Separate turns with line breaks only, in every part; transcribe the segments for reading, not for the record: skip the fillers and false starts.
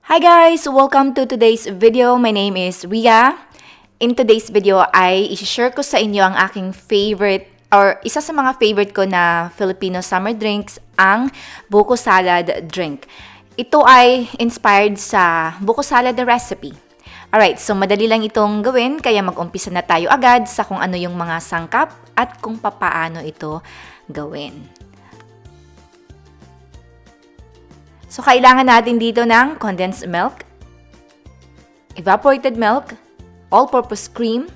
Hi guys! Welcome to today's video. My name is Ria. In today's video ay i-share ko sa inyo ang aking favorite or isa sa mga favorite ko na Filipino summer drinks, ang Buko salad drink. Ito ay inspired sa Buko salad recipe. Alright, so madali lang itong gawin kaya mag-umpisa na tayo agad sa kung ano yung mga sangkap at kung papaano ito gawin. So, kailangan natin dito ng condensed milk, evaporated milk, all-purpose cream,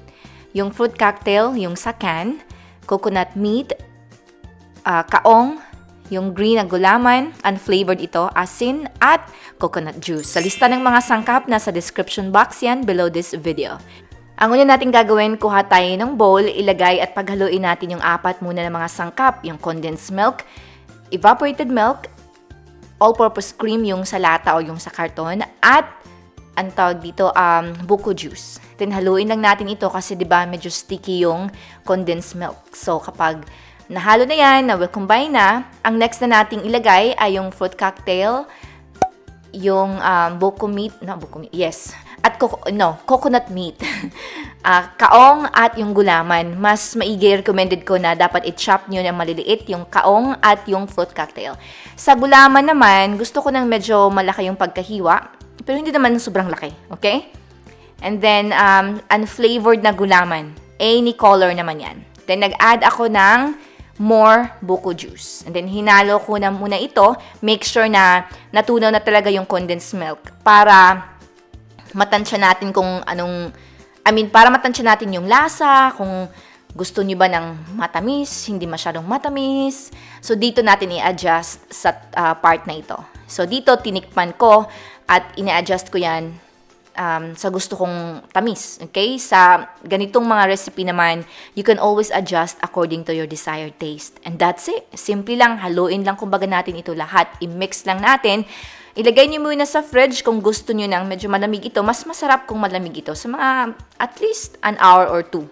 yung fruit cocktail, yung sa can, coconut meat, kaong, yung green na gulaman, unflavored ito, asin, at coconut juice. Sa lista ng mga sangkap, nasa description box yan below this video. Ang una natin gagawin, kuha tayo ng bowl, ilagay at paghaluin natin yung apat muna ng mga sangkap, yung condensed milk, evaporated milk, all-purpose cream yung sa lata o yung sa karton, at ang tawag dito, buko juice. Then, haluin lang natin ito kasi diba medyo sticky yung condensed milk. So, kapag nahalo na yan, na will combine na, ang next na nating ilagay ay yung fruit cocktail, yung buko meat, at coconut meat, kaong at yung gulaman. Mas maigi recommended ko na dapat i-chop nyo ng maliliit yung kaong at yung fruit cocktail. Sa gulaman naman, gusto ko ng medyo malaki yung pagkahiwa, pero hindi naman sobrang laki, okay? And then, unflavored na gulaman. Any color naman yan. Then, nag-add ako ng more buko juice. And then, hinalo ko na muna ito. Make sure na natunaw na talaga yung condensed milk para matansya natin kung anong, para matansya natin yung lasa, kung gusto nyo ba ng matamis, hindi masyadong matamis. So, dito natin i-adjust sa part na ito. So, dito tinikman ko at ina-adjust ko yan sa gusto kong tamis. Okay? Sa ganitong mga recipe naman, you can always adjust according to your desired taste. And that's it. Simple lang, haluin lang kumbaga natin ito lahat. I-mix lang natin. Ilagay niyo muna sa fridge kung gusto niyo ng medyo malamig ito. Mas masarap kung malamig ito. Sa mga at least an hour or two.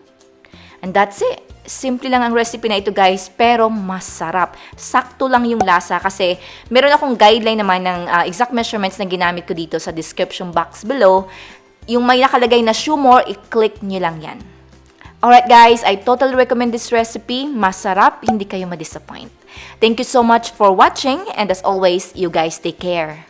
And that's it. Simple lang ang recipe na ito guys, pero masarap. Sakto lang yung lasa kasi meron akong guideline naman ng exact measurements na ginamit ko dito sa description box below. Yung may nakalagay na shoe more, i-click nyo lang yan. Alright guys, I totally recommend this recipe. Masarap, hindi kayo ma-disappoint. Thank you so much for watching and as always, you guys take care.